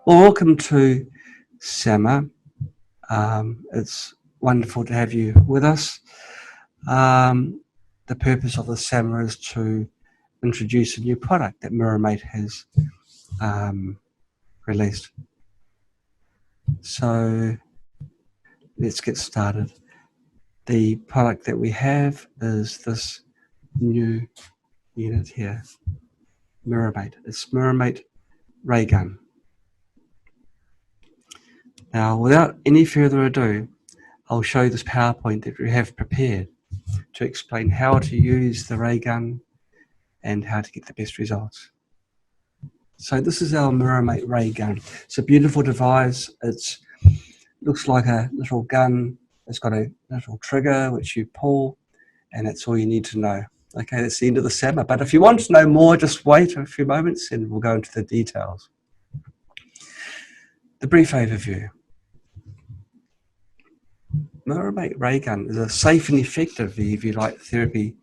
Well, welcome to SAMA. It's wonderful to have you with us. The purpose of the SAMA is to introduce a new product that MiraMate has released. So let's get started. The product that we have is this new unit here, MiraMate. It's MiraMate Ray Gun. Now, without any further ado, I'll show this PowerPoint that we have prepared to explain how to use the ray gun and how to get the best results. So this is our MiraMate Ray Gun. It's a beautiful device. It looks like a little gun. It's got a little trigger which you pull, and that's all you need to know. Okay, that's the end of the SAMA. But if you want to know more, just wait a few moments and we'll go into the details. The brief overview. MiraMate Ray Gun is a safe and effective UV light therapy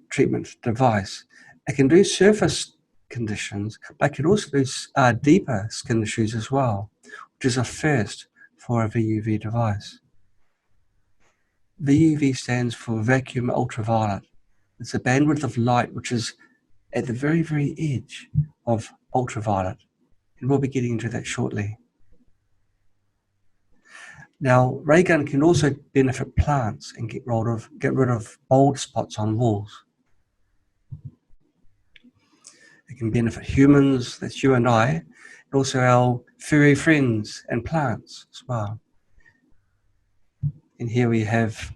treatment device. It can do surface conditions, but it can also do deeper skin issues as well, which is a first for a VUV device. VUV stands for vacuum ultraviolet. It's a bandwidth of light which is at the very, very edge of ultraviolet, and we'll be getting into that shortly. Now, ray gun can also benefit plants and get rid of bald spots on walls. It can benefit humans, that's you and I, and also our furry friends and plants as well. And here we have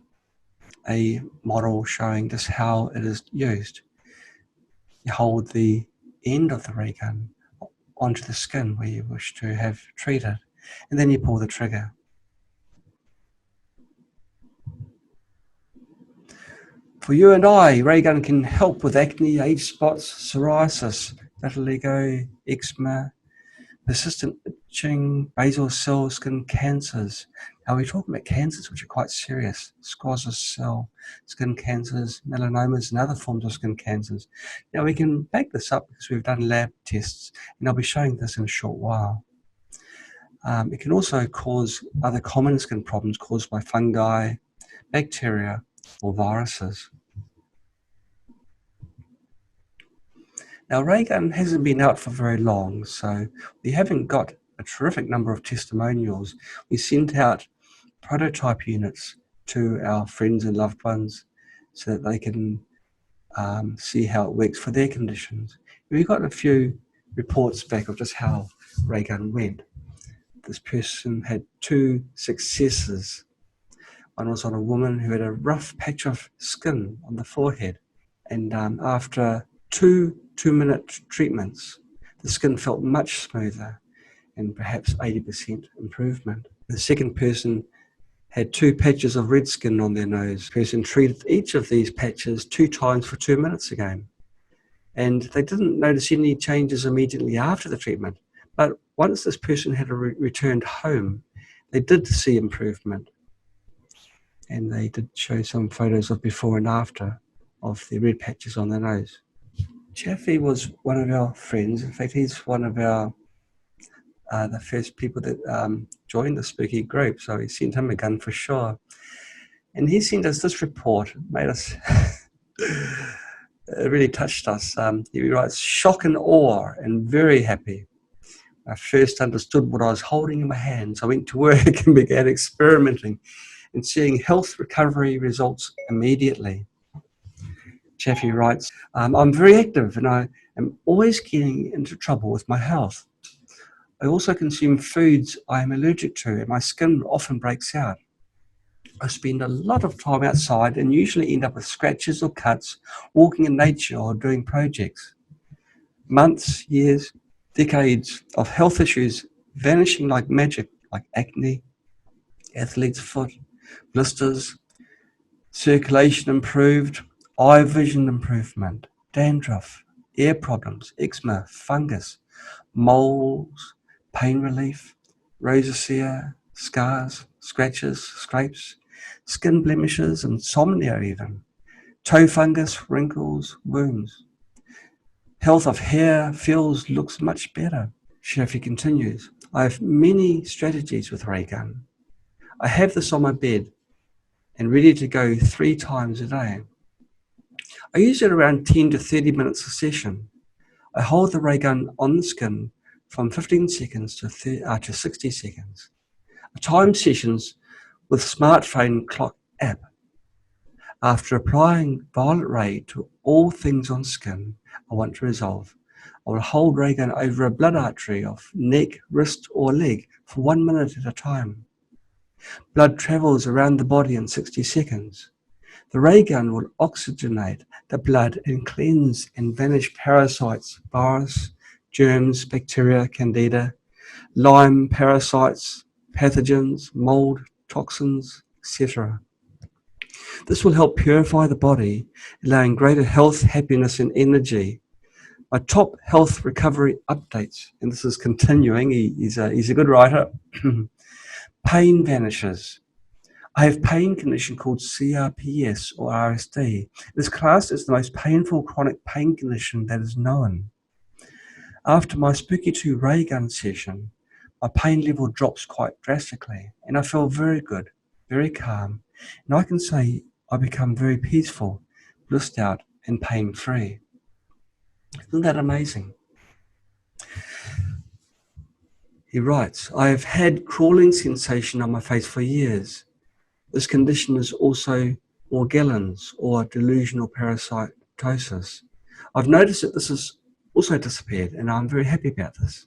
a model showing just how it is used. You hold the end of the ray gun onto the skin where you wish to have treated, and then you pull the trigger. For you and I, ray gun can help with acne, age spots, psoriasis, vitiligo, eczema, persistent itching, basal cell skin cancers. Now we're talking about cancers which are quite serious: squamous cell skin cancers, melanomas, and other forms of skin cancers. Now we can back this up because we've done lab tests, and I'll be showing this in a short while. It can also cause other common skin problems caused by fungi, bacteria, or viruses. Now, ray gun hasn't been out for very long, so we haven't got a terrific number of testimonials. We sent out prototype units to our friends and loved ones so that they can see how it works for their conditions. We've got a few reports back of just how ray gun went. This person had 2 successes. One was on a woman who had a rough patch of skin on the forehead, and after 2-minute treatments, the skin felt much smoother and perhaps 80% improvement. The second person had 2 patches of red skin on their nose. The person treated each of these patches 2 times for 2 minutes again, and they didn't notice any changes immediately after the treatment. But once this person had returned home, they did see improvement, and they did show some photos of before and after of the red patches on their nose. Chaffee was one of our friends. In fact, he's one of our the first people that joined the spooky group, so he sent him a gun for sure. And he sent us this report. It made us it really touched us. He writes, "Shock and awe and very happy. I first understood what I was holding in my hands. I went to work and began experimenting and seeing health recovery results immediately." Chaffee writes, "I'm very active and I am always getting into trouble with my health. I also consume foods I am allergic to and my skin often breaks out. I spend a lot of time outside and usually end up with scratches or cuts, walking in nature or doing projects. Months, years, decades of health issues vanishing like magic, like acne, athlete's foot, blisters, circulation improved, eye vision improvement, dandruff, ear problems, eczema, fungus, moles, pain relief, rosacea, scars, scratches, scrapes, skin blemishes, insomnia even, toe fungus, wrinkles, wounds. Health of hair, feels, looks much better." Chaffee continues, I have many strategies with Raygun. I have this on my bed and ready to go 3 times a day. I use it around 10 to 30 minutes a session. I hold the Raygun on the skin from 15 seconds to 60 seconds. I time sessions with smartphone clock app. After applying violet ray to all things on skin I want to resolve, I will hold Raygun over a blood artery of neck, wrist or leg for 1 minute at a time. Blood travels around the body in 60 seconds. The Raygun will oxygenate the blood and cleanse and vanish parasites, virus, germs, bacteria, candida, Lyme parasites, pathogens, mold, toxins, etc. This will help purify the body, allowing greater health, happiness and energy. My top health recovery updates, and this is continuing, he's a good writer. Pain vanishes. I have pain condition called CRPS or RSD. It is classed as the most painful chronic pain condition that is known. After my Spooky 2 Raygun session, my pain level drops quite drastically and I feel very good, very calm, and I can say I become very peaceful, blissed out and pain-free. Isn't that amazing? He writes, I have had crawling sensation on my face for years. This condition is also Morgellons or delusional parasitosis. I've noticed that this has also disappeared and I'm very happy about this.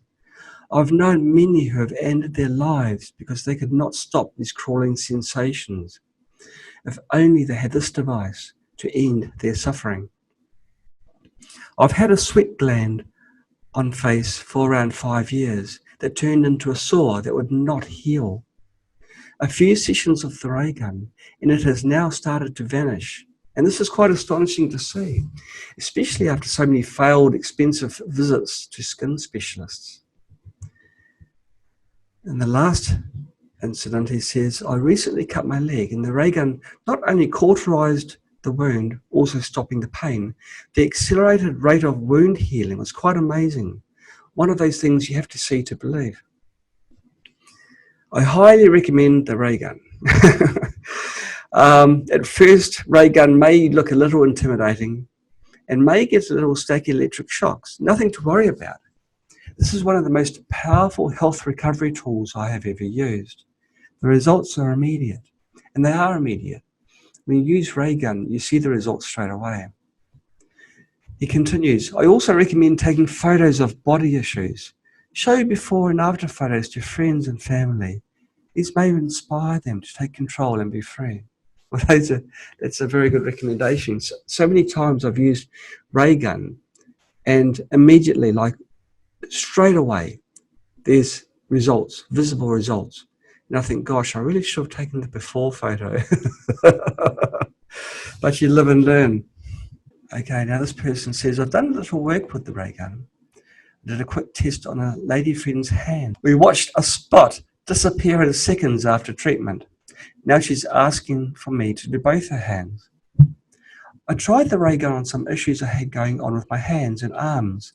I've known many who have ended their lives because they could not stop these crawling sensations. If only they had this device to end their suffering. I've had a sweat gland on face for around 5 years that turned into a sore that would not heal. A few sessions of the Raygun and it has now started to vanish. And this is quite astonishing to see, especially after so many failed expensive visits to skin specialists. In the last incident, he says, I recently cut my leg and the Raygun not only cauterized the wound, also stopping the pain. The accelerated rate of wound healing was quite amazing. One of those things you have to see to believe. I highly recommend the Raygun. At first, Raygun may look a little intimidating and may get a little stacky electric shocks. Nothing to worry about. This is one of the most powerful health recovery tools I have ever used. The results are immediate, and they are immediate. When you use Raygun, you see the results straight away. He continues, I also recommend taking photos of body issues. Show before and after photos to friends and family. These may inspire them to take control and be free. Well, that's a very good recommendation. So many times I've used Raygun and immediately, like straight away, there's results, visible results. And I think, gosh, I really should have taken the before photo. But you live and learn. Okay, now this person says, I've done a little work with the Raygun. I did a quick test on a lady friend's hand. We watched a spot disappear in seconds after treatment. Now she's asking for me to do both her hands. I tried the Raygun on some issues I had going on with my hands and arms.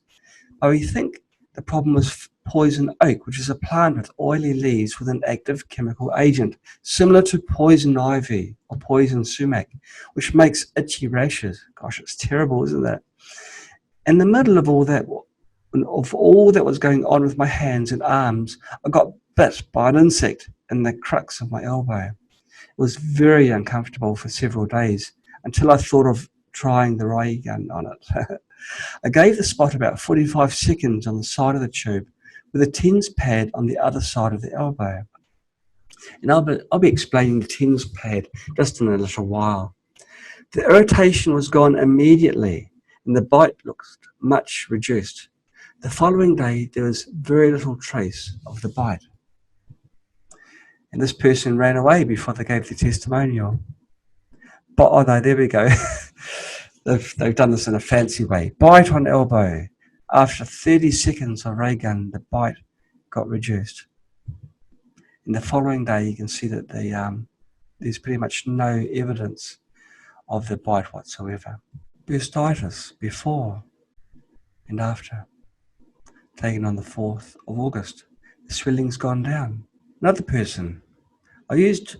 We think the problem was poison oak, which is a plant with oily leaves with an active chemical agent, similar to poison ivy or poison sumac, which makes itchy rashes. Gosh, it's terrible, isn't it? In the middle of all that was going on with my hands and arms, I got bit by an insect in the crux of my elbow. It was very uncomfortable for several days until I thought of trying the Raygun on it. I gave the spot about 45 seconds on the side of the tube with a TENS pad on the other side of the elbow. And I'll be explaining the TENS pad just in a little while. The irritation was gone immediately and the bite looked much reduced. The following day, there was very little trace of the bite. And this person ran away before they gave the testimonial. But, oh no, there we go. They've done this in a fancy way. Bite on elbow. After 30 seconds of Raygun, the bite got reduced. And the following day, you can see that there's pretty much no evidence of the bite whatsoever. Bursitis before and after, taken on the 4th of August. The swelling's gone down. Another person. I used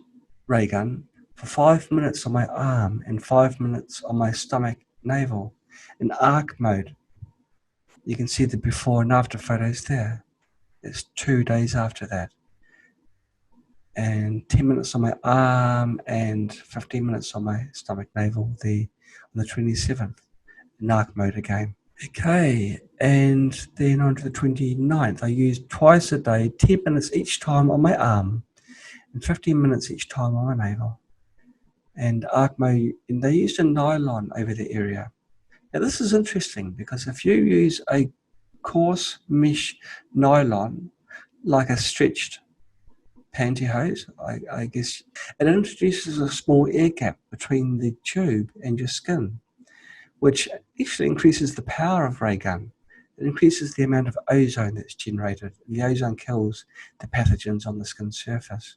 Raygun for 5 minutes on my arm and 5 minutes on my stomach, navel, in arc mode. You can see the before and after photos there. It's 2 days after that. And 10 minutes on my arm and 15 minutes on my stomach, navel, on the 27th, in arc mode again. Okay, and then on to the 29th, I used twice a day, 10 minutes each time on my arm and 15 minutes each time on my navel. And arc mode, and they used a nylon over the area. Now this is interesting because if you use a coarse mesh nylon, like a stretched pantyhose, I guess, it introduces a small air gap between the tube and your skin, which actually increases the power of Raygun. It increases the amount of ozone that's generated. The ozone kills the pathogens on the skin surface.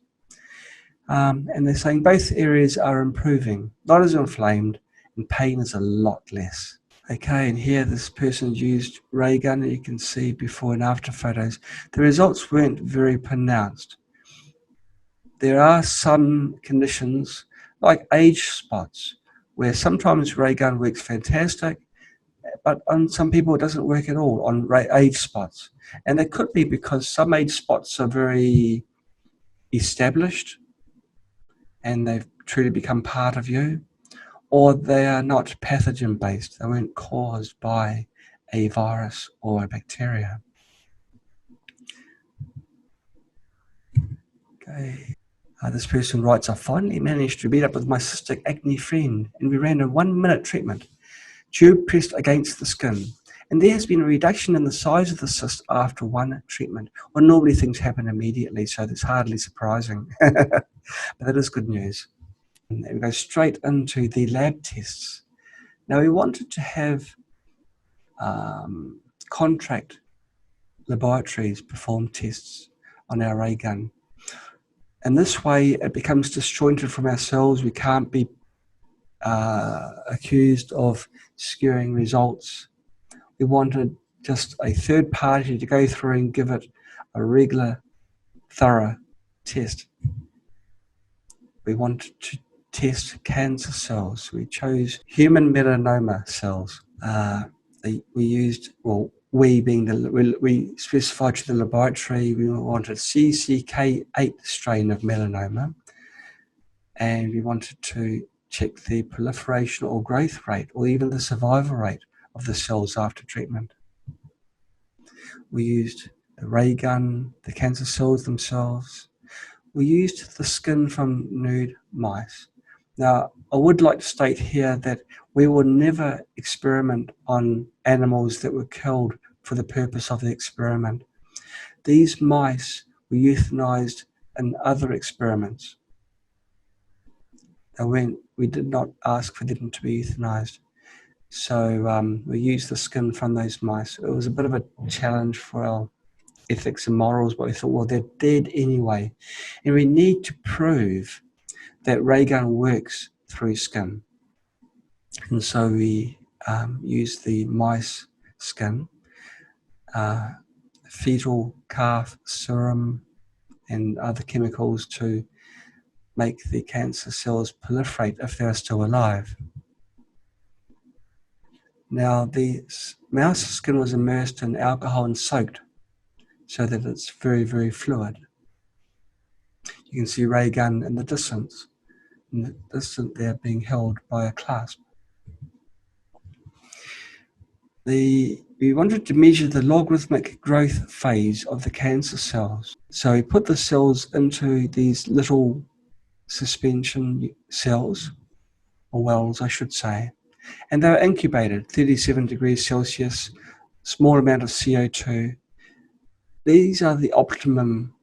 And they're saying both areas are improving, not as inflamed, and pain is a lot less. Okay, and here this person used Raygun, and you can see before and after photos. The results weren't very pronounced. There are some conditions, like age spots, where sometimes Raygun works fantastic, but on some people it doesn't work at all on age spots. And that could be because some age spots are very established and they've truly become part of you, or they are not pathogen based. They weren't caused by a virus or a bacteria. Okay. This person writes, I finally managed to meet up with my cystic acne friend and we ran a 1-minute treatment, tube pressed against the skin. And there has been a reduction in the size of the cyst after one treatment. Well, normally things happen immediately, so that's hardly surprising. But that is good news. And we go straight into the lab tests. Now we wanted to have contract laboratories perform tests on our ray gun. And this way it becomes disjointed from ourselves. We can't be accused of skewing results. We wanted just a third party to go through and give it a regular, thorough test. We wanted to test cancer cells. We chose human melanoma cells. We used, well, we specified to the laboratory we wanted CCK8 strain of melanoma, and we wanted to check the proliferation or growth rate or even the survival rate of the cells after treatment. We used the ray gun, the cancer cells themselves. We used the skin from nude mice. Now, I would like to state here that we will never experiment on animals that were killed for the purpose of the experiment. These mice were euthanized in other experiments. We did not ask for them to be euthanized. So we used the skin from those mice. It was a bit of a challenge for our ethics and morals, but we thought, well, they're dead anyway. And we need to prove that Raygun works through skin. And so we used the mice skin, fetal calf serum, and other chemicals to make the cancer cells proliferate if they're still alive. Now, the mouse skin was immersed in alcohol and soaked so that it's very, very fluid. You can see Raygun in the distance there being held by a clasp. We wanted to measure the logarithmic growth phase of the cancer cells. So we put the cells into these little suspension cells, or wells I should say, and they were incubated 37 degrees Celsius, small amount of CO2. These are the optimum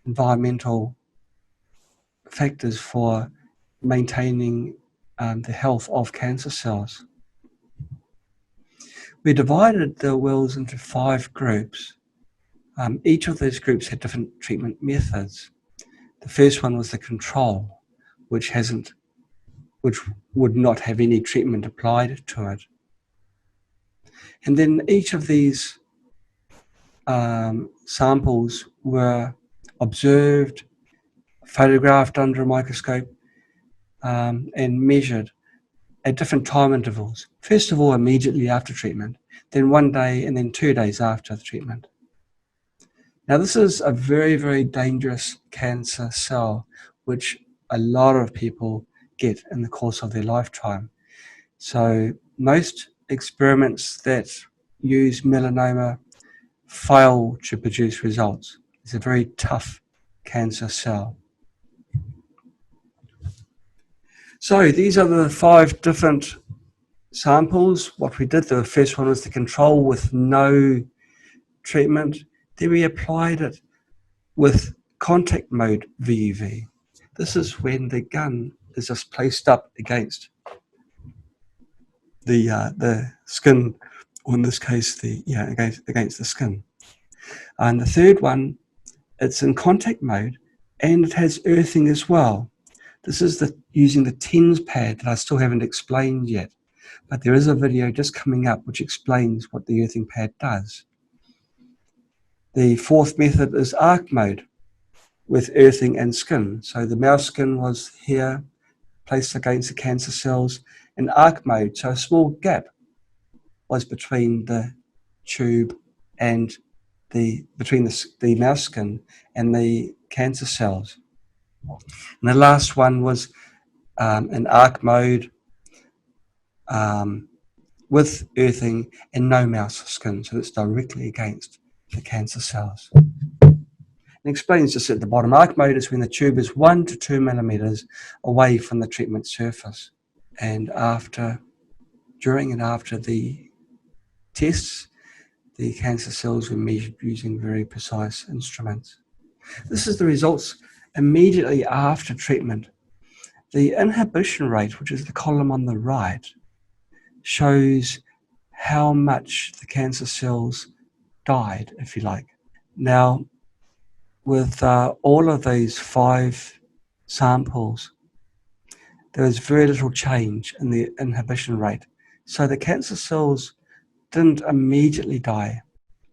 environmental factors for maintaining the health of cancer cells. We divided the wells into 5 groups. Each of those groups had different treatment methods. The first one was the control, which would not have any treatment applied to it. And then each of these samples were observed, photographed under a microscope, and measured at different time intervals. First of all, immediately after treatment, then 1 day, and then 2 days after the treatment. Now, this is a very, very dangerous cancer cell, which a lot of people get in the course of their lifetime. So most experiments that use melanoma fail to produce results. It's a very tough cancer cell. So these are the 5 different samples. What we did, the first one was the control with no treatment. Then we applied it with contact mode VUV. This is when the gun is just placed up against the skin, or in this case, against the skin. And the third one, it's in contact mode, and it has earthing as well. This is using the TENS pad that I still haven't explained yet, but there is a video just coming up which explains what the earthing pad does. The fourth method is arc mode with earthing and skin. So the mouse skin was here, placed against the cancer cells, in arc mode, so a small gap was between the tube and between the mouse skin and the cancer cells. And the last one was in arc mode with earthing and no mouse skin, so it's directly against the cancer cells. It explains just at the bottom, arc mode is when the tube is 1 to 2 millimeters away from the treatment surface. And during and after the tests, the cancer cells were measured using very precise instruments. This is the results immediately after treatment. The inhibition rate, which is the column on the right, shows how much the cancer cells died, if you like. Now, with all of these 5 samples, there was very little change in the inhibition rate. So the cancer cells didn't immediately die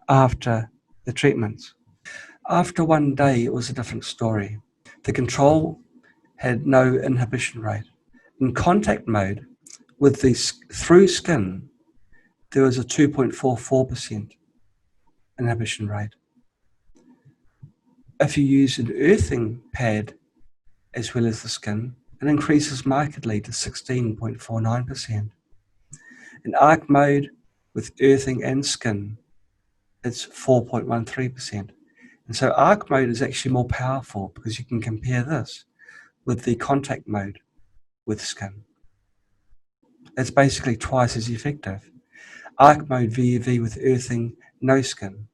after the treatments. After 1 day, it was a different story. The control had no inhibition rate. In contact mode, with the through skin, there was a 2.44% inhibition rate. If you use an earthing pad as well as the skin, it increases markedly to 16.49%. In arc mode, with earthing and skin, it's 4.13%. And so arc mode is actually more powerful because you can compare this with the contact mode with skin. It's basically twice as effective. Arc mode VUV with earthing, no skin,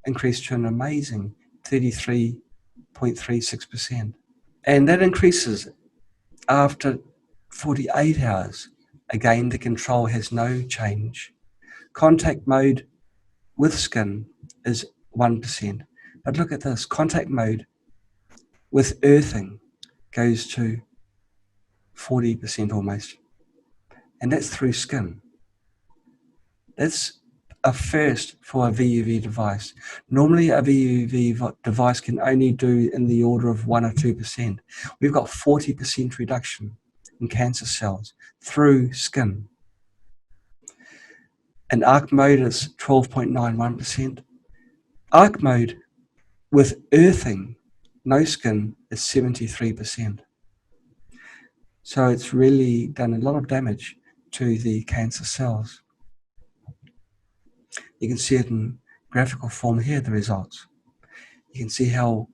increased to an amazing 33.36%. And that increases after 48 hours. Again, the control has no change. Contact mode with skin is 1%. But look at this, contact mode with earthing goes to 40% almost. And that's through skin. That's a first for a VUV device. Normally a VUV device can only do in the order of 1 or 2%. We've got 40% reduction in cancer cells through skin. And arc mode is 12.91%. Arc mode with earthing, no skin, is 73%. So it's really done a lot of damage to the cancer cells. You can see it in graphical form here, the results. You can see how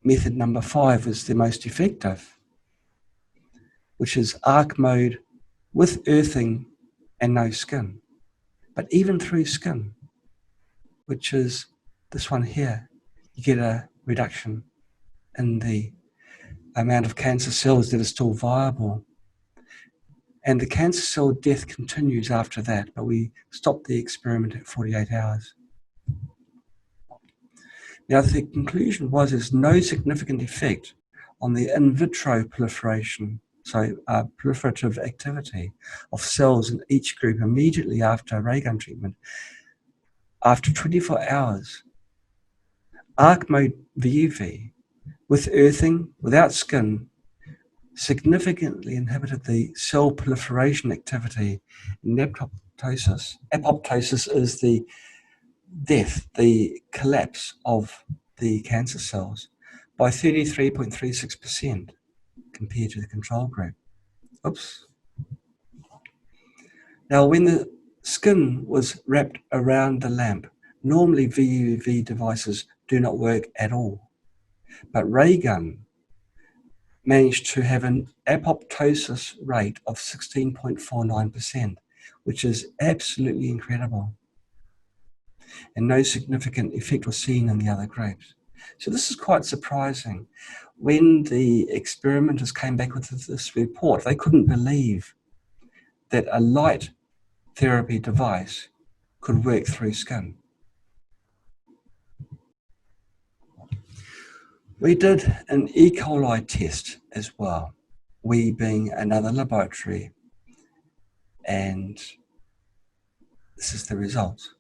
method number 5 is the most effective, which is arc mode with earthing and no skin. But even through skin, which is this one here, you get a reduction in the amount of cancer cells that are still viable. And the cancer cell death continues after that, but we stopped the experiment at 48 hours. Now, the conclusion was there's no significant effect on the in vitro proliferation, proliferative activity of cells in each group immediately after Raygun treatment After 24 hours, arc mode VUV with earthing, without skin, significantly inhibited the cell proliferation activity in apoptosis. Apoptosis is the death, the collapse of the cancer cells by 33.36% compared to the control group. Oops. Now, when the skin was wrapped around the lamp, normally VUV devices do not work at all. But Raygun managed to have an apoptosis rate of 16.49%, which is absolutely incredible. And no significant effect was seen in the other groups. So this is quite surprising. When the experimenters came back with this report, they couldn't believe that a light therapy device could work through skin. We did an E. coli test as well, we being another laboratory, and this is the result.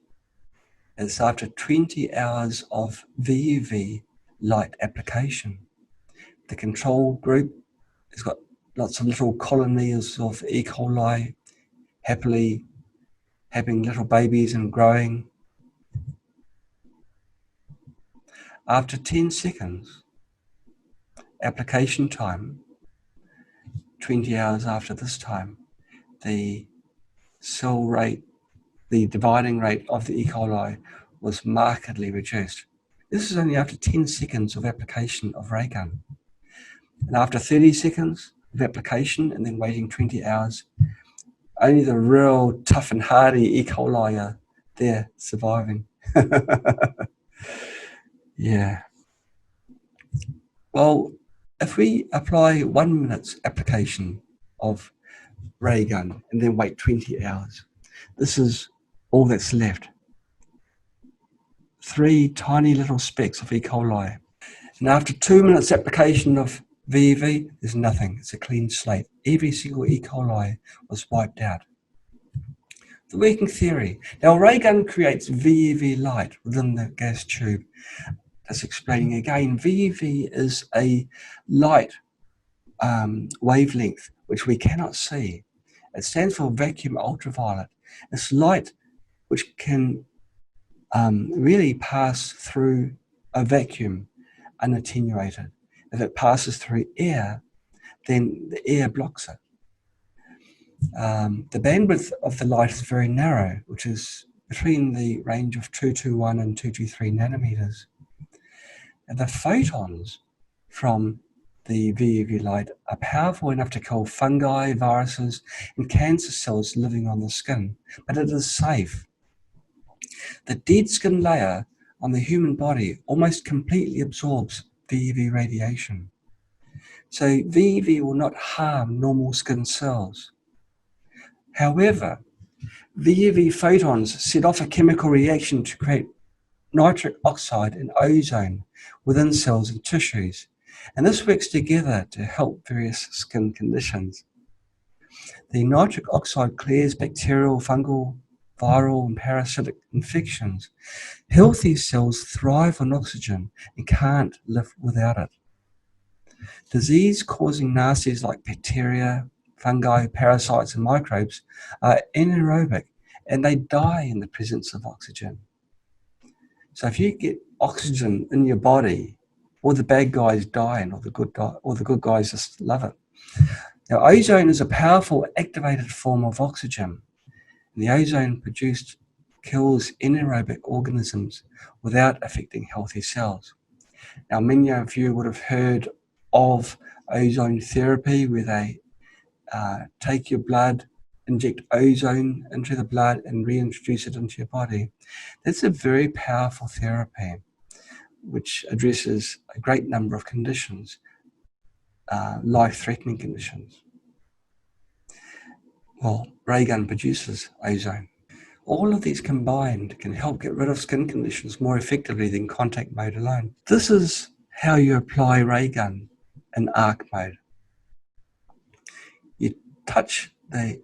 It's after 20 hours of VUV light application. The control group has got lots of little colonies of E. coli happily having little babies and growing. After 10 seconds, application time, 20 hours after this time, the cell rate, the dividing rate of the E. coli was markedly reduced. This is only after 10 seconds of application of Raygun. And after 30 seconds of application and then waiting 20 hours, only the real tough and hardy E. coli are there surviving. Yeah. Well, if we apply 1 minute's application of Raygun and then wait 20 hours, this is all that's left. 3 tiny little specks of E. coli. And after 2 minutes application of VUV, there's nothing. It's a clean slate. Every single E. coli was wiped out. The working theory. Now, Raygun creates VUV light within the gas tube. That's explaining again, VUV is a light wavelength which we cannot see. It stands for vacuum ultraviolet. It's light which can really pass through a vacuum unattenuated. If it passes through air, then the air blocks it. The bandwidth of the light is very narrow, which is between the range of 221 and 223 nanometers. And the photons from the VUV light are powerful enough to kill fungi, viruses, and cancer cells living on the skin, but it is safe. The dead skin layer on the human body almost completely absorbs VUV radiation. So VUV will not harm normal skin cells. However, VUV photons set off a chemical reaction to create nitric oxide and ozone within cells and tissues, and this works together to help various skin conditions. The nitric oxide clears bacterial, fungal, viral, and parasitic infections. Healthy cells thrive on oxygen and can't live without it. Disease-causing nasties like bacteria, fungi, parasites, and microbes are anaerobic, and they die in the presence of oxygen. So if you get oxygen in your body, all the bad guys die and all the good guys just love it. Now, ozone is a powerful activated form of oxygen. And the ozone produced kills anaerobic organisms without affecting healthy cells. Now, many of you would have heard of ozone therapy, where they take your blood, inject ozone into the blood, and reintroduce it into your body. That's a very powerful therapy which addresses a great number of conditions, life-threatening conditions. Well, Raygun produces ozone. All of these combined can help get rid of skin conditions more effectively than contact mode alone. This is how you apply Raygun in arc mode. You touch the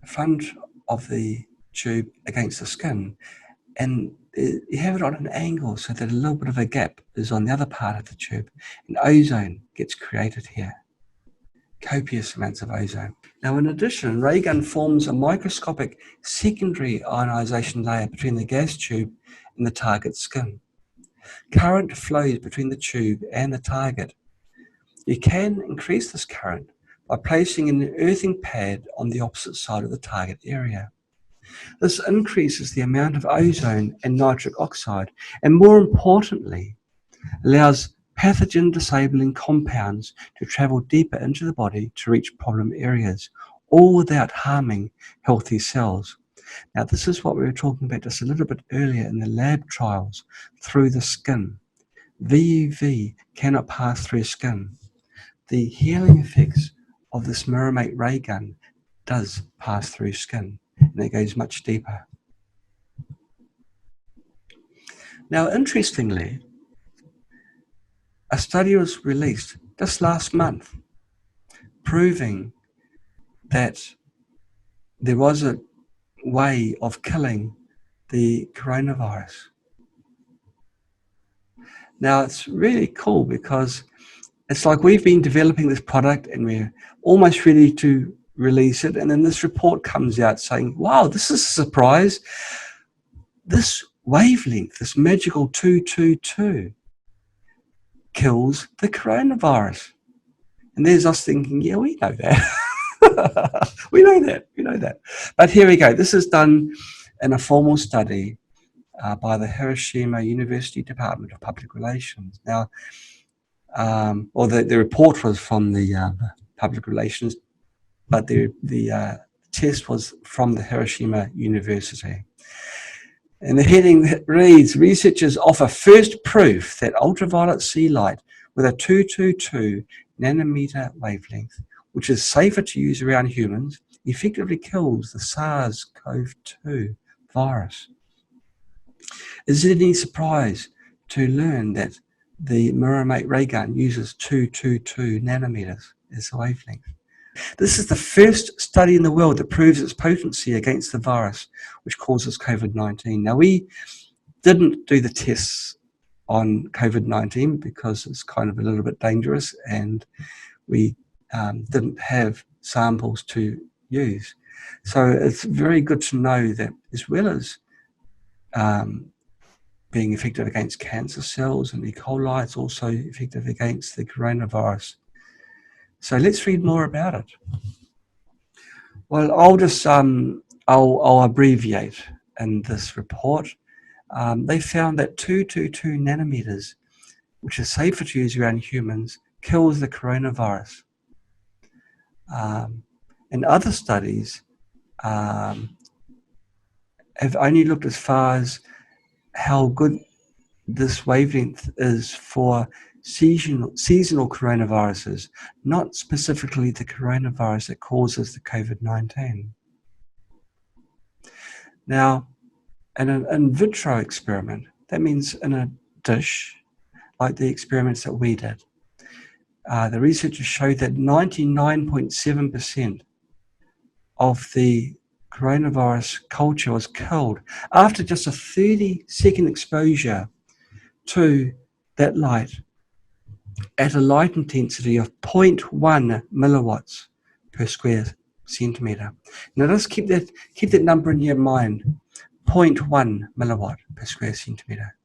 front of the tube against the skin, and you have it on an angle so that a little bit of a gap is on the other part of the tube, and ozone gets created here. Copious amounts of ozone. Now, in addition, Raygun forms a microscopic secondary ionization layer between the gas tube and the target skin. Current flows between the tube and the target. You can increase this current by placing an earthing pad on the opposite side of the target area. This increases the amount of ozone and nitric oxide, and more importantly, allows pathogen disabling compounds to travel deeper into the body to reach problem areas, all without harming healthy cells. Now, this is what we were talking about just a little bit earlier in the lab trials through the skin. VUV cannot pass through skin. The healing effects of this MiraMate Ray Gun does pass through skin, and it goes much deeper. Now, interestingly, a study was released just last month proving that there was a way of killing the coronavirus. Now, it's really cool because it's like we've been developing this product and we're almost ready to release it, and then this report comes out saying, wow, this is a surprise. This wavelength, this magical 222, kills the coronavirus. And there's us thinking, yeah, we know that. we know that. But here we go. This is done in a formal study by the Hiroshima University Department of Public Relations. Now, the report was from the Public Relations, but the test was from the Hiroshima University. And the heading reads, researchers offer first proof that ultraviolet C light with a 222 nanometer wavelength, which is safer to use around humans, effectively kills the SARS-CoV-2 virus. Is it any surprise to learn that the MiraMate Ray Gun uses 222 nanometers as the wavelength? This is the first study in the world that proves its potency against the virus which causes COVID-19. Now, we didn't do the tests on COVID-19 because it's kind of a little bit dangerous, and we didn't have samples to use. So it's very good to know that as well as being effective against cancer cells and E. coli, it's also effective against the coronavirus. So let's read more about it. Well, I'll just I'll abbreviate in this report. They found that 222 nanometers, which is safer to use around humans, kills the coronavirus. And other studies have only looked as far as how good this wavelength is for seasonal coronaviruses, not specifically the coronavirus that causes the COVID-19. Now, in an in vitro experiment, that means in a dish, like the experiments that we did, the researchers showed that 99.7% of the coronavirus culture was killed after just a 30-second exposure to that light at a light intensity of 0.1 milliwatts per square centimeter. Now just keep that number in your mind, 0.1 milliwatt per square centimeter.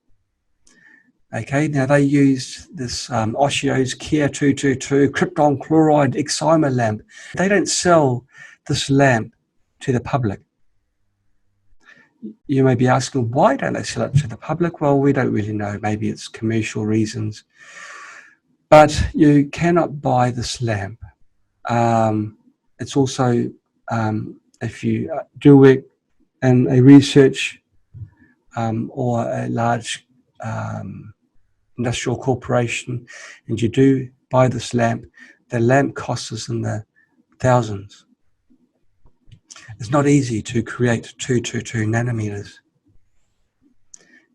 Okay, now they used this Oshio's Care 222 krypton chloride eczema lamp. They don't sell this lamp to the public. You may be asking, why don't they sell it to the public? Well, we don't really know. Maybe it's commercial reasons. But you cannot buy this lamp. It's also, if you do work in a research or a large industrial corporation, and you do buy this lamp, the lamp costs us in the thousands. It's not easy to create 222 nanometers.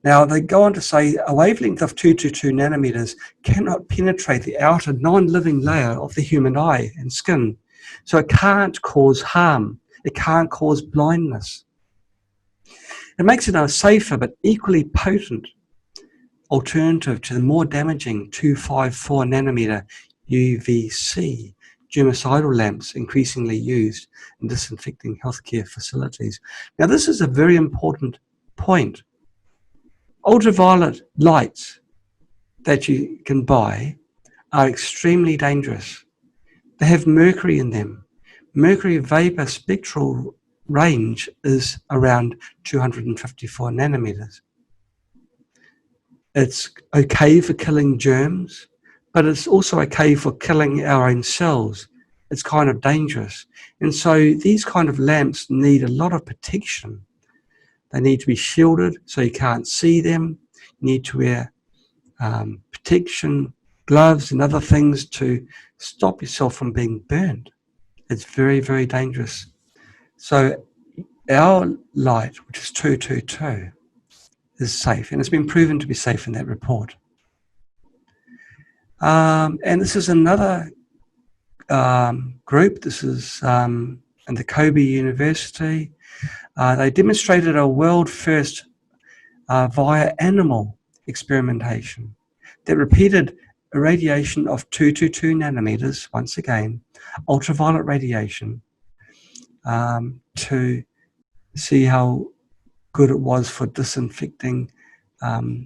Now, they go on to say a wavelength of 222 nanometers cannot penetrate the outer non-living layer of the human eye and skin. So it can't cause harm. It can't cause blindness. It makes it a safer but equally potent alternative to the more damaging 254 nanometer UVC germicidal lamps increasingly used in disinfecting healthcare facilities. Now, this is a very important point. Ultraviolet lights that you can buy are extremely dangerous. They have mercury in them. Mercury vapor spectral range is around 254 nanometers. It's okay for killing germs, but it's also okay for killing our own cells. It's kind of dangerous. And so these kind of lamps need a lot of protection. They need to be shielded so you can't see them. You need to wear protection gloves and other things to stop yourself from being burned. It's very, very dangerous. So our light, which is 222, is safe, and it's been proven to be safe in that report. And this is another group. This is in the Kobe University. They demonstrated a world first via animal experimentation that repeated irradiation of 222 nanometers, once again, ultraviolet radiation, to see how good it was for disinfecting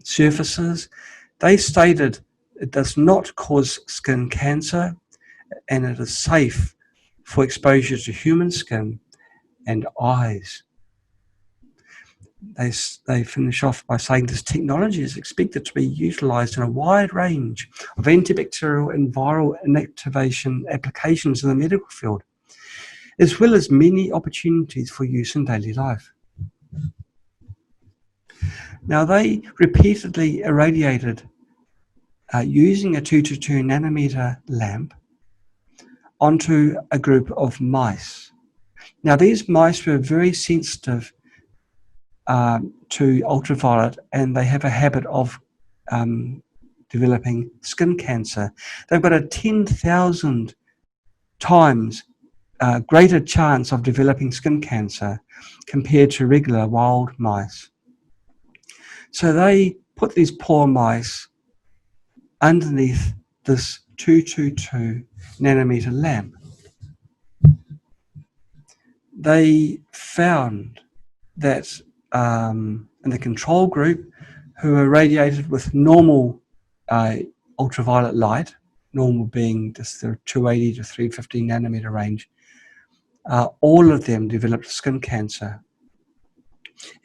surfaces. They stated it does not cause skin cancer and it is safe for exposure to human skin and eyes. They finish off by saying this technology is expected to be utilized in a wide range of antibacterial and viral inactivation applications in the medical field, as well as many opportunities for use in daily life. Now, they repeatedly irradiated using a 222 nanometer lamp onto a group of mice. Now, these mice were very sensitive to ultraviolet, and they have a habit of developing skin cancer. They've got a 10,000 times greater chance of developing skin cancer compared to regular wild mice. So they put these poor mice underneath this 222 nanometer lamp. They found that in the control group, who were irradiated with normal ultraviolet light, normal being just the 280 to 350 nanometer range, all of them developed skin cancer.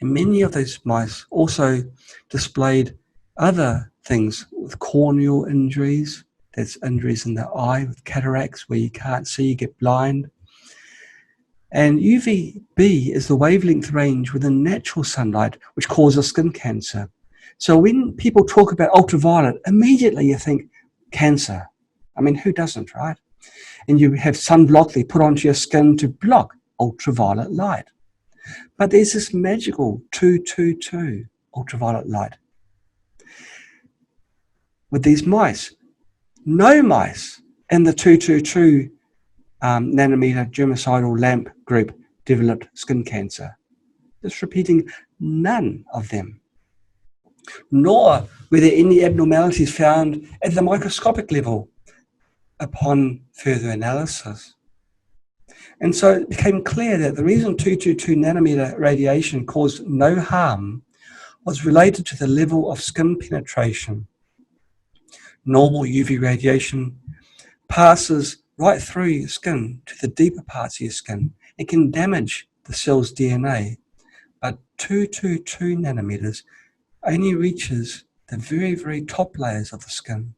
And many of those mice also displayed other things with corneal injuries. That's injuries in the eye with cataracts where you can't see, you get blind. And UVB is the wavelength range within natural sunlight which causes skin cancer. So when people talk about ultraviolet, immediately you think cancer. I mean, who doesn't, right? And you have sunblock they put onto your skin to block ultraviolet light. But there's this magical 222 ultraviolet light. With these mice, no mice in the 222 nanometer germicidal lamp group developed skin cancer. Just repeating, none of them. Nor were there any abnormalities found at the microscopic level upon further analysis. And so it became clear that the reason 222 nanometer radiation caused no harm was related to the level of skin penetration. Normal UV radiation passes right through your skin to the deeper parts of your skin. It can damage the cell's DNA, but 222 nanometers only reaches the very, very top layers of the skin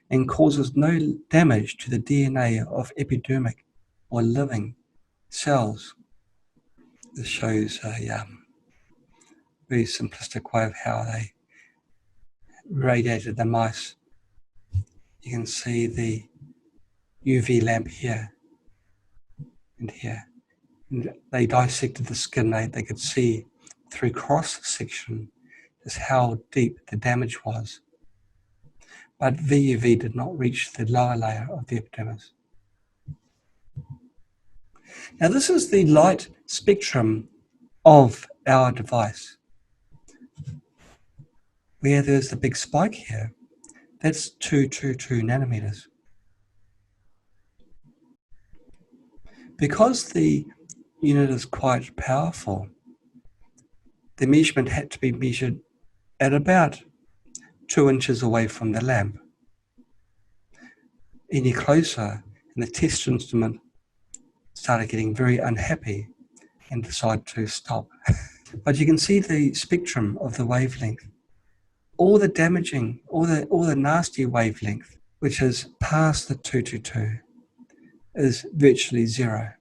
and causes no damage to the DNA of epidermic or living cells. This shows a very simplistic way of how they radiated the mice. You can see the UV lamp here and here. And they dissected the skin. They could see through cross-section just how deep the damage was. But VUV did not reach the lower layer of the epidermis. Now this is the light spectrum of our device. where there's the big spike here, that's 222 nanometers. Because the unit is quite powerful, the measurement had to be measured at about 2 inches away from the lamp. Any closer, and the test instrument started getting very unhappy and decided to stop. But you can see the spectrum of the wavelength. All the damaging, all the nasty wavelength, which is past the 222, is virtually zero.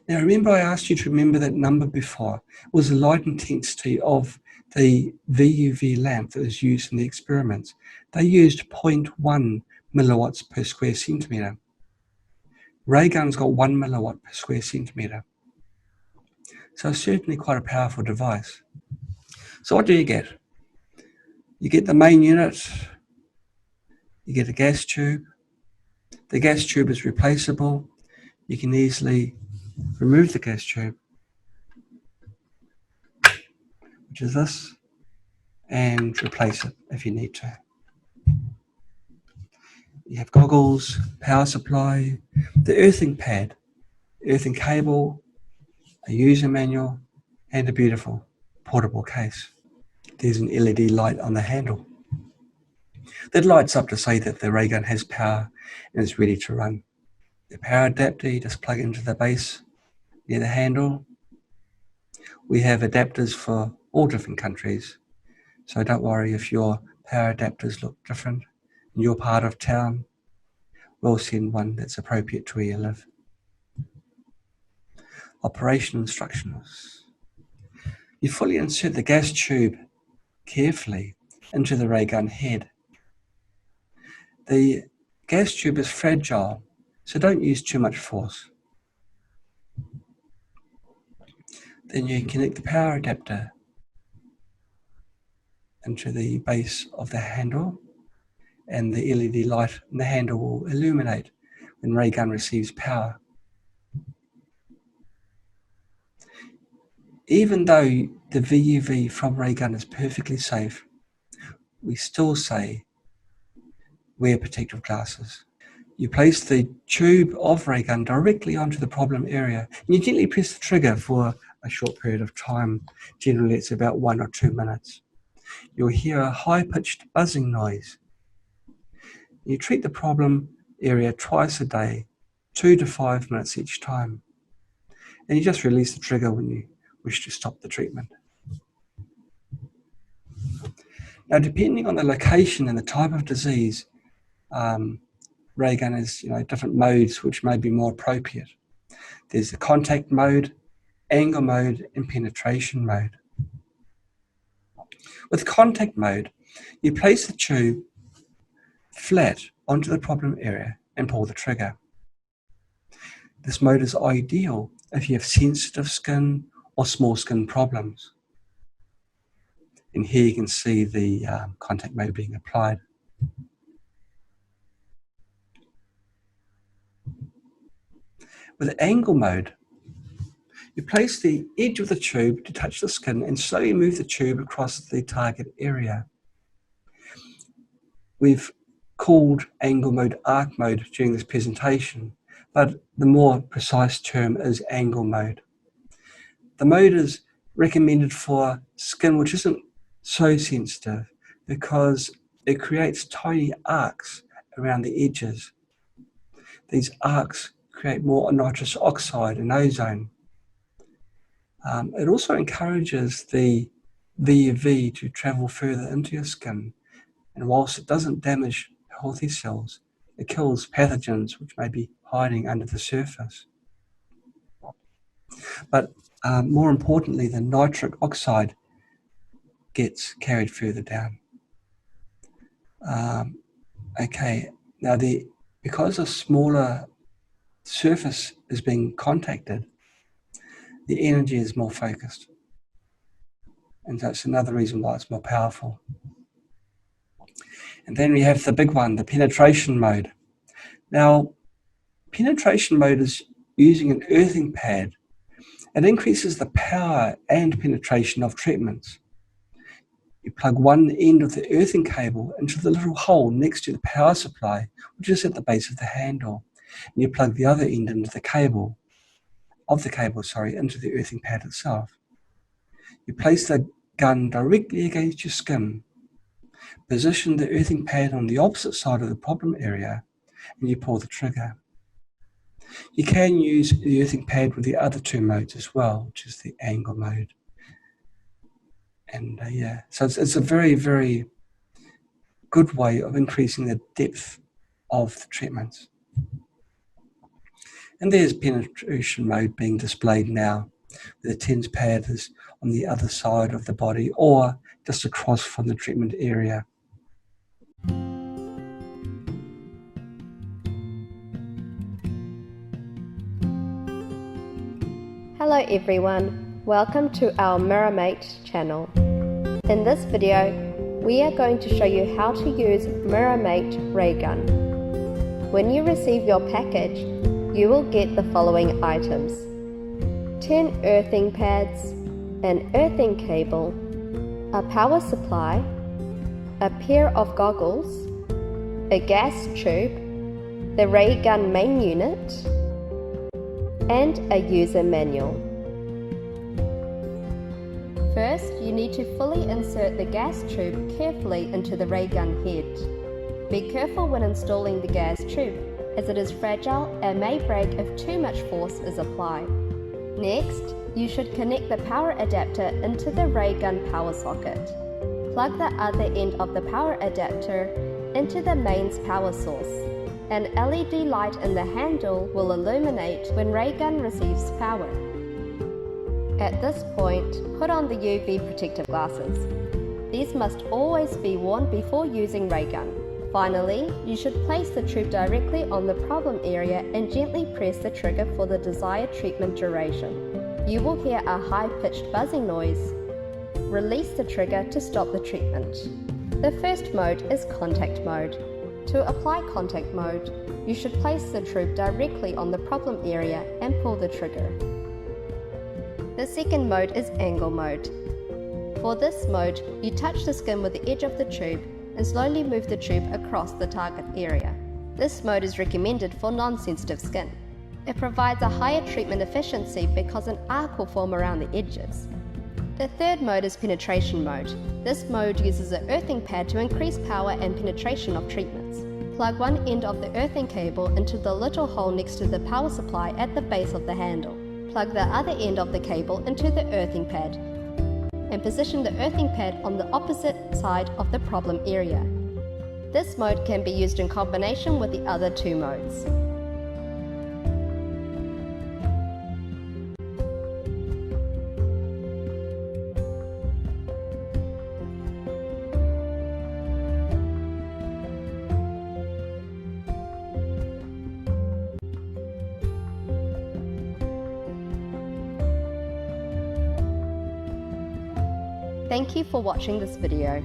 Now remember, I asked you to remember that number before. It was the light intensity of the VUV lamp that was used in the experiments. They used 0.1 milliwatts per square centimetre. Raygun's got 1 milliwatt per square centimetre. So it's certainly quite a powerful device. So what do you get? You get the main unit, you get a gas tube. The gas tube is replaceable. You can easily remove the gas tube, which is this, and replace it if you need to. You have goggles, power supply, the earthing pad, earthing cable, a user manual, and a beautiful portable case. There's an LED light on the handle. That lights up to say that the ray gun has power and is ready to run. The power adapter, you just plug into the base near the handle. We have adapters for all different countries, so don't worry if your power adapters look different in your part of town. We'll send one that's appropriate to where you live. Operation instructions. You fully insert the gas tube carefully into the ray gun head. The gas tube is fragile, so don't use too much force. Then you connect the power adapter into the base of the handle, and the LED light in the handle will illuminate when ray gun receives power. Even though the VUV from ray gun is perfectly safe, we still say wear protective glasses. You place the tube of ray gun directly onto the problem area, and you gently press the trigger for a short period of time. Generally it's about 1 or 2 minutes. You'll hear a high-pitched buzzing noise. You treat the problem area twice a day, 2 to 5 minutes each time. And you just release the trigger when you wish to stop the treatment. Now, depending on the location and the type of disease, ray gun has different modes which may be more appropriate. There's the contact mode, angle mode, and penetration mode. With contact mode, you place the tube flat onto the problem area and pull the trigger. This mode is ideal if you have sensitive skin or small skin problems. And here you can see the contact mode being applied. With angle mode, you place the edge of the tube to touch the skin and slowly move the tube across the target area. We've called angle mode arc mode during this presentation, but the more precise term is angle mode. The mode is recommended for skin which isn't so sensitive because it creates tiny arcs around the edges. These arcs create more nitrous oxide and ozone. It also encourages the VUV to travel further into your skin, and whilst it doesn't damage healthy cells, it kills pathogens which may be hiding under the surface. But more importantly, the nitric oxide gets carried further down. Okay, now because a smaller surface is being contacted, the energy is more focused. And that's another reason why it's more powerful. And then we have the big one, the penetration mode. Now, penetration mode is using an earthing pad. It increases the power and penetration of treatments. You plug one end of the earthing cable into the little hole next to the power supply, which is at the base of the handle. And you plug the other end into the cable, into the earthing pad itself. You place the gun directly against your skin. Position the earthing pad on the opposite side of the problem area, and you pull the trigger. You can use the earthing pad with the other two modes as well, which is the angle mode. And so it's a very, very good way of increasing the depth of the treatments. And there's penetration mode being displayed now. The TENS pad is on the other side of the body or just across from the treatment area. Hello everyone, welcome to our MiraMate channel. In this video, we are going to show you how to use MiraMate Ray Gun. When you receive your package, you will get the following items: 10 earthing pads, an earthing cable, a power supply, a pair of goggles, a gas tube, the Ray Gun main unit, and a user manual. First, you need to fully insert the gas tube carefully into the Ray Gun head. Be careful when installing the gas tube, as it is fragile and may break if too much force is applied. Next, you should connect the power adapter into the Ray Gun power socket. Plug the other end of the power adapter into the mains power source. An LED light in the handle will illuminate when Ray Gun receives power. At this point, put on the UV protective glasses. These must always be worn before using Ray Gun. Finally, you should place the tube directly on the problem area and gently press the trigger for the desired treatment duration. You will hear a high-pitched buzzing noise. Release the trigger to stop the treatment. The first mode is contact mode. To apply contact mode, you should place the tube directly on the problem area and pull the trigger. The second mode is angle mode. For this mode, you touch the skin with the edge of the tube and slowly move the tube across the target area. This mode is recommended for non-sensitive skin. It provides a higher treatment efficiency because an arc will form around the edges. The third mode is penetration mode. This mode uses an earthing pad to increase power and penetration of treatments. Plug one end of the earthing cable into the little hole next to the power supply at the base of the handle. Plug the other end of the cable into the earthing pad and position the earthing pad on the opposite side of the problem area. This mode can be used in combination with the other two modes. Thank you for watching this video.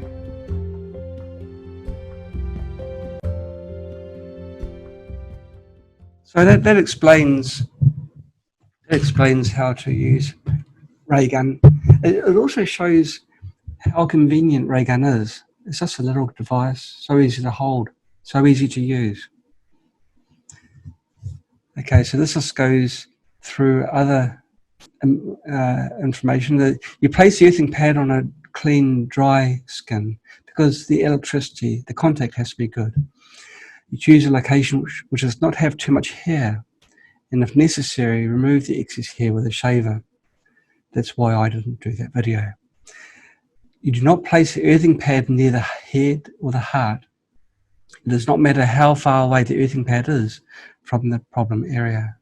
So that explains how to use Ray Gun. It also shows how convenient Ray Gun is. It's just a little device, so easy to hold, so easy to use. Okay, so this just goes through other information. That you place the earthing pad on a clean, dry skin because the electricity, the contact has to be good. You choose a location which does not have too much hair, and if necessary, remove the excess hair with a shaver. That's why I didn't do that video. You do not place the earthing pad near the head or the heart. It does not matter how far away the earthing pad is from the problem area.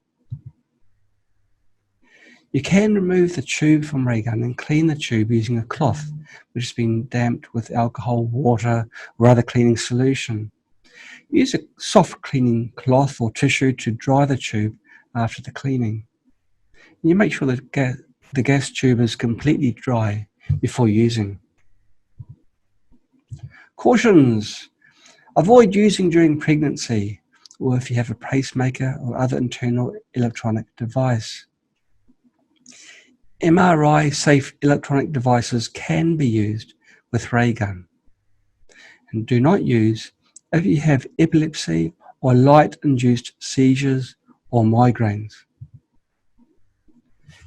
You can remove the tube from Ray Gun and clean the tube using a cloth which has been damped with alcohol, water, or other cleaning solution. Use a soft cleaning cloth or tissue to dry the tube after the cleaning. And you make sure that the gas tube is completely dry before using. Cautions: avoid using during pregnancy or if you have a pacemaker or other internal electronic device. MRI safe electronic devices can be used with Ray Gun. And do not use if you have epilepsy or light-induced seizures or migraines.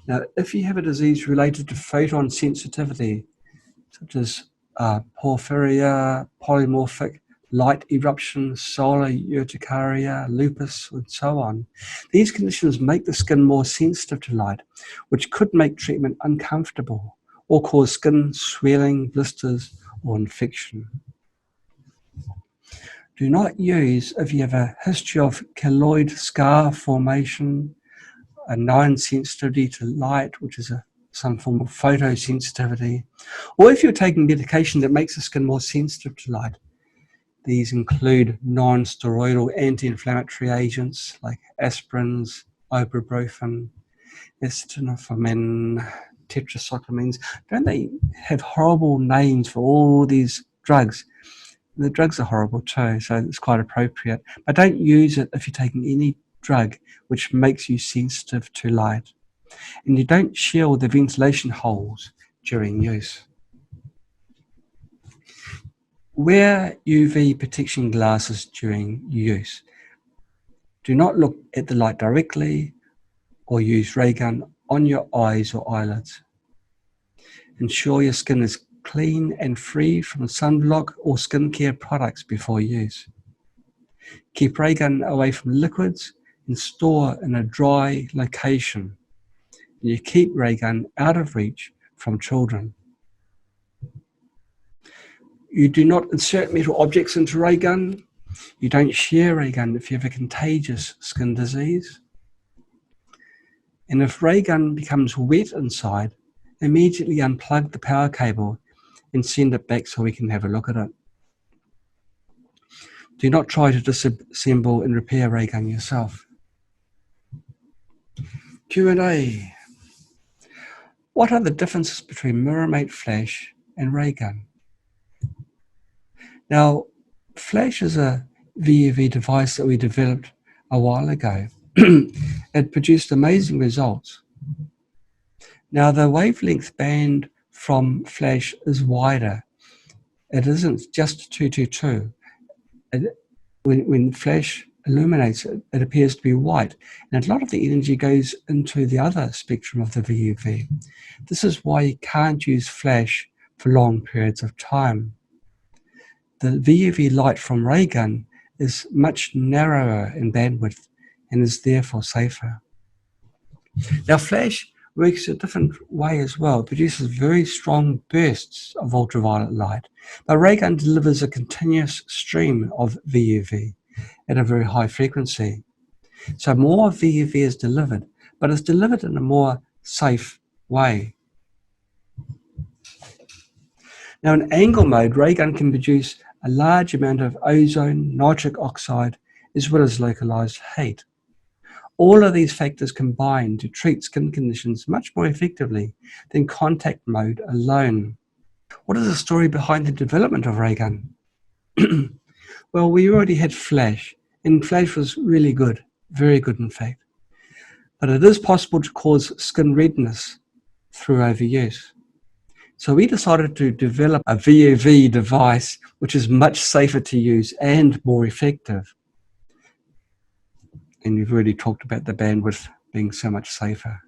Now, if you have a disease related to photon sensitivity, such as porphyria, polymorphic light eruption, solar urticaria, lupus, and so on, these conditions make the skin more sensitive to light, which could make treatment uncomfortable or cause skin swelling, blisters, or infection. Do not use if you have a history of keloid scar formation, a known sensitivity to light, which is some form of photosensitivity, or if you're taking medication that makes the skin more sensitive to light. These include non-steroidal anti-inflammatory agents like aspirins, ibuprofen, acetaminophen, tetracyclamines. Don't they have horrible names for all these drugs? The drugs are horrible too, so it's quite appropriate. But don't use it if you're taking any drug which makes you sensitive to light. And you don't shield the ventilation holes during use. Wear UV protection glasses during use. Do not look at the light directly or use Ray Gun on your eyes or eyelids. Ensure your skin is clean and free from sunblock or skincare products before use. Keep Ray Gun away from liquids and store in a dry location. And you keep Ray Gun out of reach from children. You do not insert metal objects into Ray Gun. You don't share Ray Gun if you have a contagious skin disease. And if Ray Gun becomes wet inside, immediately unplug the power cable and send it back so we can have a look at it. Do not try to disassemble and repair Ray Gun yourself. Q&A. What are the differences between MiraMate Flash and Ray Gun? Now, Flash is a VUV device that we developed a while ago. It produced amazing results. Now, the wavelength band from Flash is wider. It isn't just 222. When Flash illuminates it, it appears to be white, and a lot of the energy goes into the other spectrum of the VUV. This is why you can't use Flash for long periods of time. The VUV light from Ray Gun is much narrower in bandwidth and is therefore safer. Now, Flash works a different way as well. It produces very strong bursts of ultraviolet light, but Ray Gun delivers a continuous stream of VUV at a very high frequency. So more VUV is delivered, but it's delivered in a more safe way. Now, in angle mode, Ray Gun can produce a large amount of ozone, nitric oxide, as well as localized heat. All of these factors combine to treat skin conditions much more effectively than contact mode alone. What is the story behind the development of Ray Gun? Well, we already had Flash, and Flash was really good, very good in fact. But it is possible to cause skin redness through overuse. So we decided to develop a VUV device which is much safer to use and more effective. And we've already talked about the bandwidth being so much safer.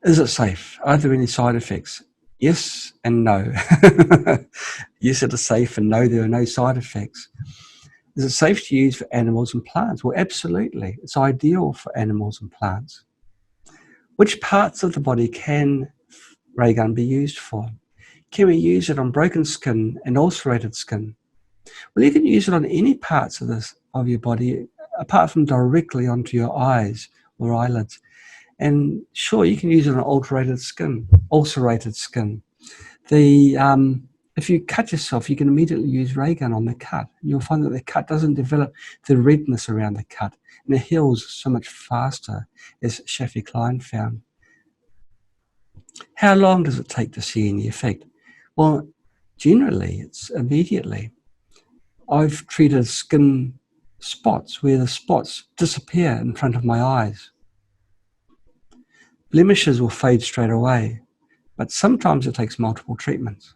Is it safe? Are there any side effects? Yes and no. Yes, it is safe, and no, there are no side effects. Is it safe to use for animals and plants? Well, absolutely. It's ideal for animals and plants. Which parts of the body can Ray Gun be used for? Can we use it on broken skin and ulcerated skin? Well, you can use it on any parts of your body, apart from directly onto your eyes or eyelids. And sure, you can use it on ulcerated skin. If you cut yourself, you can immediately use Ray Gun on the cut. You'll find that the cut doesn't develop the redness around the cut, and it heals so much faster, as Shafi Klein found. How long does it take to see any effect? Well, generally, it's immediately. I've treated skin spots where the spots disappear in front of my eyes. Blemishes will fade straight away, but sometimes it takes multiple treatments.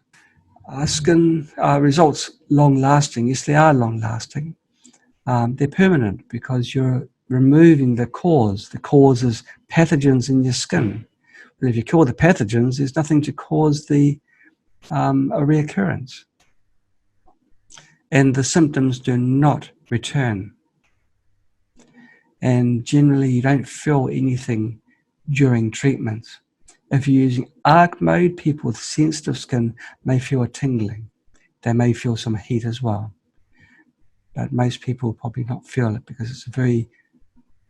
Skin results long-lasting. Yes, they are long-lasting. They're permanent because you're removing the cause. The cause is pathogens in your skin. But if you kill the pathogens, there's nothing to cause a reoccurrence. And the symptoms do not return. And generally, you don't feel anything during treatments. If you're using arc mode, people with sensitive skin may feel a tingling. They may feel some heat as well. But most people will probably not feel it because it's a very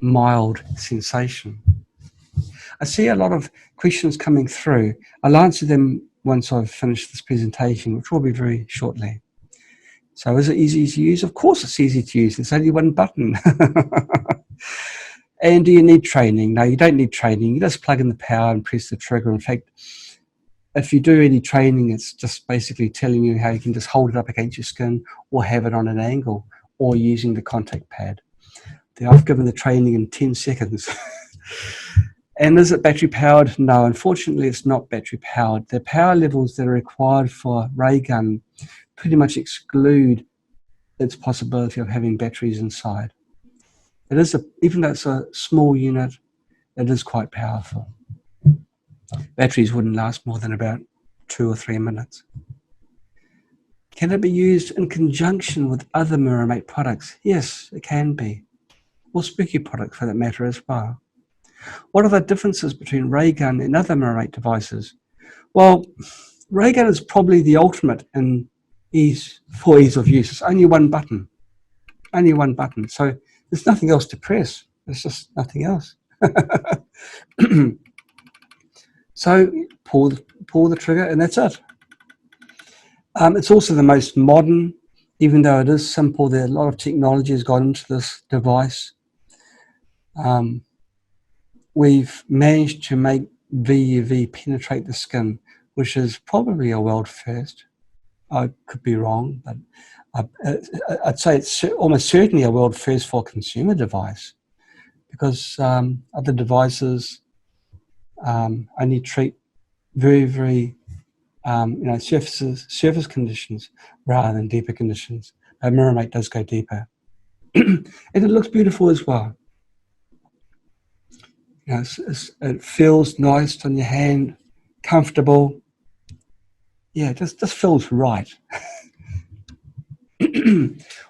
mild sensation. I see a lot of questions coming through. I'll answer them once I've finished this presentation, which will be very shortly. So is it easy to use? Of course it's easy to use. There's only one button. And do you need training? No, you don't need training. You just plug in the power and press the trigger. In fact, if you do any training, it's just basically telling you how you can just hold it up against your skin or have it on an angle or using the contact pad. I've given the training in 10 seconds. And is it battery powered? No, unfortunately it's not battery powered. The power levels that are required for Raygun pretty much exclude its possibility of having batteries inside. It is even though it's a small unit, it is quite powerful. Batteries wouldn't last more than about 2 or 3 minutes. Can it be used in conjunction with other MiraMate products? Yes, it can be. Or spooky products for that matter as well. What are the differences between Raygun and other MiraMate devices? Well, Raygun is probably the ultimate in ease of use. It's only one button. Only one button. So there's nothing else to press. There's just nothing else. So pull the trigger and that's it. It's also the most modern, even though it is simple. There are a lot of technology has gone into this device. We've managed to make VUV penetrate the skin, which is probably a world first. I could be wrong, but I'd say it's almost certainly a world first for a consumer device, because other devices only treat very, very surface conditions rather than deeper conditions. But MiraMate does go deeper, and it looks beautiful as well. You know, it feels nice on your hand, comfortable. Yeah, it just feels right.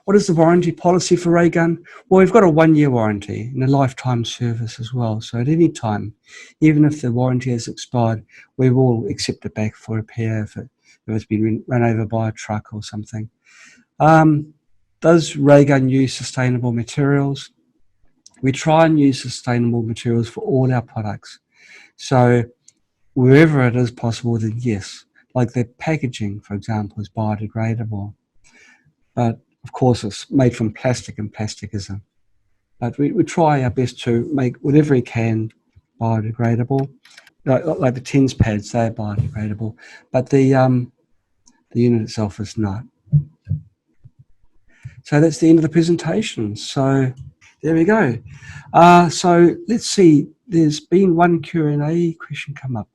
What is the warranty policy for Raygun? Well, we've got a 1-year warranty and a lifetime service as well. So at any time, even if the warranty has expired, we will accept it back for repair if it's been run over by a truck or something. Does Raygun use sustainable materials? We try and use sustainable materials for all our products. So wherever it is possible, then yes. Like the packaging, for example, is biodegradable. But of course, it's made from plastic, and plastic isn't. But we try our best to make whatever we can biodegradable. Like the TENS pads, they're biodegradable. But the unit itself is not. So that's the end of the presentation. So there we go. So let's see. There's been one Q&A question come up.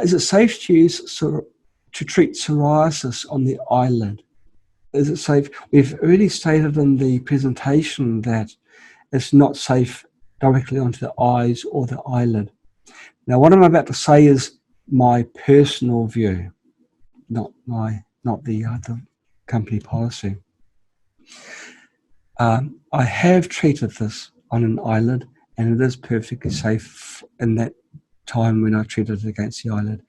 Is it safe to use to treat psoriasis on the eyelid? Is it safe? We've already stated in the presentation that it's not safe directly onto the eyes or the eyelid. Now, what I'm about to say is my personal view, not the other company policy. I have treated this on an eyelid, and it is perfectly safe in that time when I treated it against the eyelid.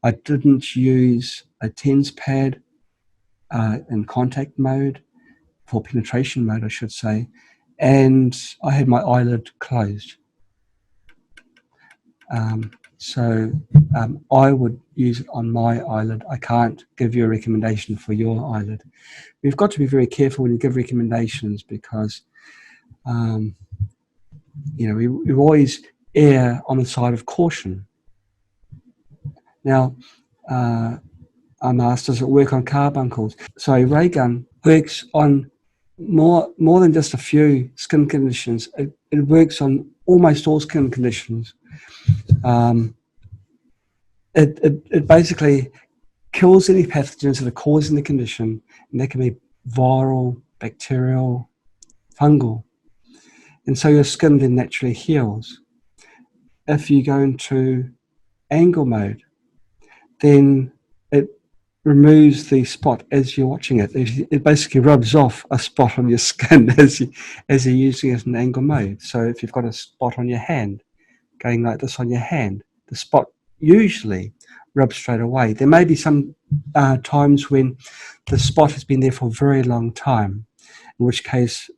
I didn't use a TENS pad in contact mode, for penetration mode, I should say, and I had my eyelid closed. I would use it on my eyelid. I can't give you a recommendation for your eyelid. We've got to be very careful when you give recommendations because, we always err on the side of caution. Now, I'm asked, does it work on carbuncles? So Raygun works on more than just a few skin conditions. It works on almost all skin conditions. It basically kills any pathogens that are causing the condition, and that can be viral, bacterial, fungal. And so your skin then naturally heals. If you go into angle mode, then it removes the spot as you're watching it. It basically rubs off a spot on your skin as you're using it in angle mode. So if you've got a spot on your hand, going like this on your hand, the spot usually rubs straight away. There may be some times when the spot has been there for a very long time, in which case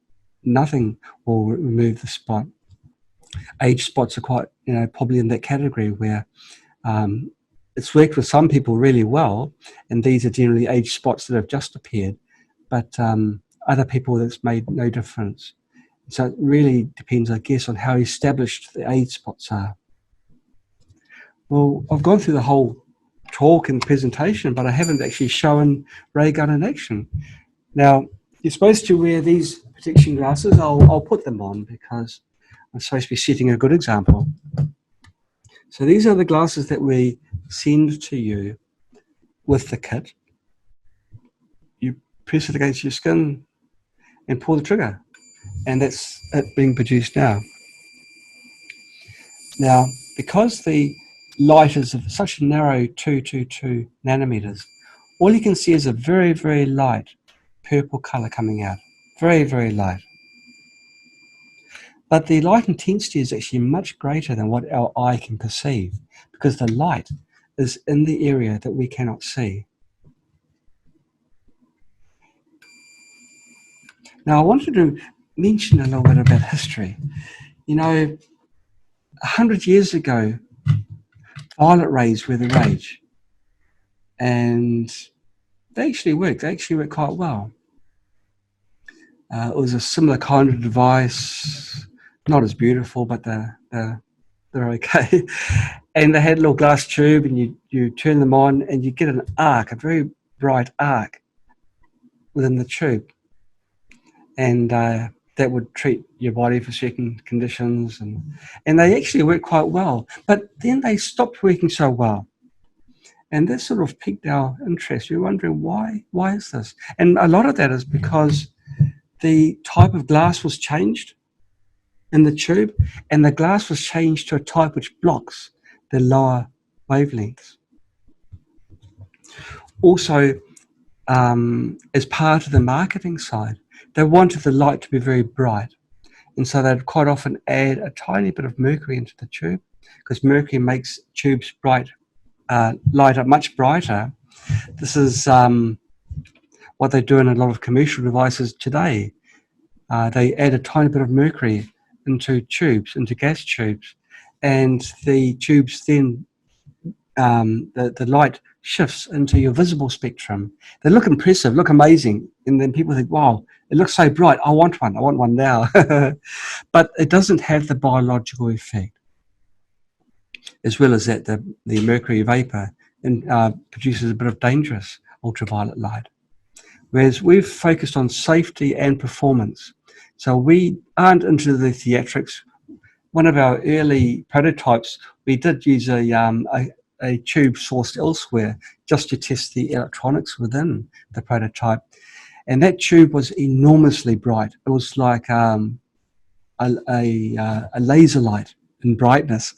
nothing will remove the spot. Age spots are quite, probably in that category where it's worked with some people really well, and these are generally age spots that have just appeared, but other people that's made no difference. So it really depends, I guess, on how established the age spots are. Well, I've gone through the whole talk and presentation, but I haven't actually shown Ray Gun in action. Now, you're supposed to wear these protection glasses. I'll put them on because I'm supposed to be setting a good example. So these are the glasses that we send to you with the kit. You press it against your skin and pull the trigger, and that's it being produced now. Now, because the light is of such a narrow 222 nanometers, all you can see is a very, very light purple color coming out. Very, very light. But the light intensity is actually much greater than what our eye can perceive, because the light is in the area that we cannot see. Now, I wanted to mention a little bit about history. 100 years ago, violet rays were the rage, and they actually worked. They actually worked quite well. It was a similar kind of device, not as beautiful, but they're okay. And they had a little glass tube, and you turn them on, and you get an arc, a very bright arc within the tube, and that would treat your body for certain conditions, and they actually worked quite well. But then they stopped working so well, and this sort of piqued our interest. We were wondering why is this? And a lot of that is because the type of glass was changed in the tube, and the glass was changed to a type which blocks the lower wavelengths. Also, as part of the marketing side, they wanted the light to be very bright, and so they'd quite often add a tiny bit of mercury into the tube, because mercury makes tubes light up much brighter. This is what they do in a lot of commercial devices today. They add a tiny bit of mercury into tubes, into gas tubes, and the tubes then, the light shifts into your visible spectrum. They look impressive, look amazing, and then people think, wow, it looks so bright, I want one now. But it doesn't have the biological effect. As well as that, the mercury vapor produces a bit of dangerous ultraviolet light. Whereas we've focused on safety and performance. So we aren't into the theatrics. One of our early prototypes, we did use a tube sourced elsewhere just to test the electronics within the prototype. And that tube was enormously bright. It was like a laser light in brightness.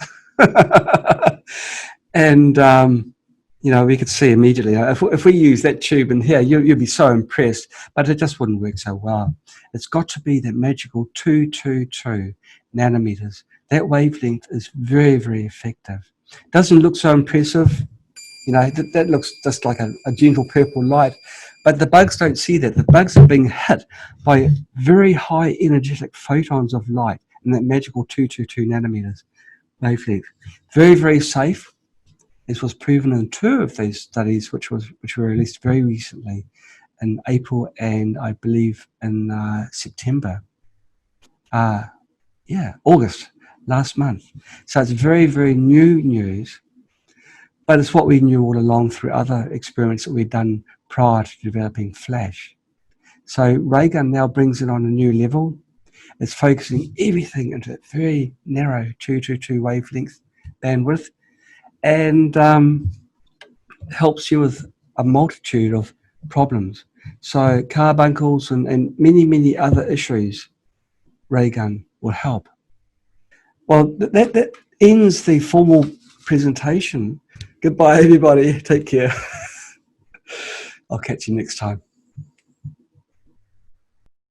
And we could see immediately, if we use that tube in here, you'd be so impressed, but it just wouldn't work so well. It's got to be that magical 222 nanometers. That wavelength is very, very effective. Doesn't look so impressive. That looks just like a gentle purple light, but the bugs don't see that. The bugs are being hit by very high energetic photons of light in that magical 222 nanometers wavelength. Very, very safe. This was proven in 2 of these studies, which were released very recently in April and I believe in September. August last month. So it's very, very new news, but it's what we knew all along through other experiments that we'd done prior to developing Flash. So Raygun now brings it on a new level. It's focusing everything into that very narrow 222 wavelength bandwidth, and helps you with a multitude of problems. So carbuncles and many other issues, Raygun will help. Well, that ends the formal presentation. Goodbye, everybody. Take care. I'll catch you next time.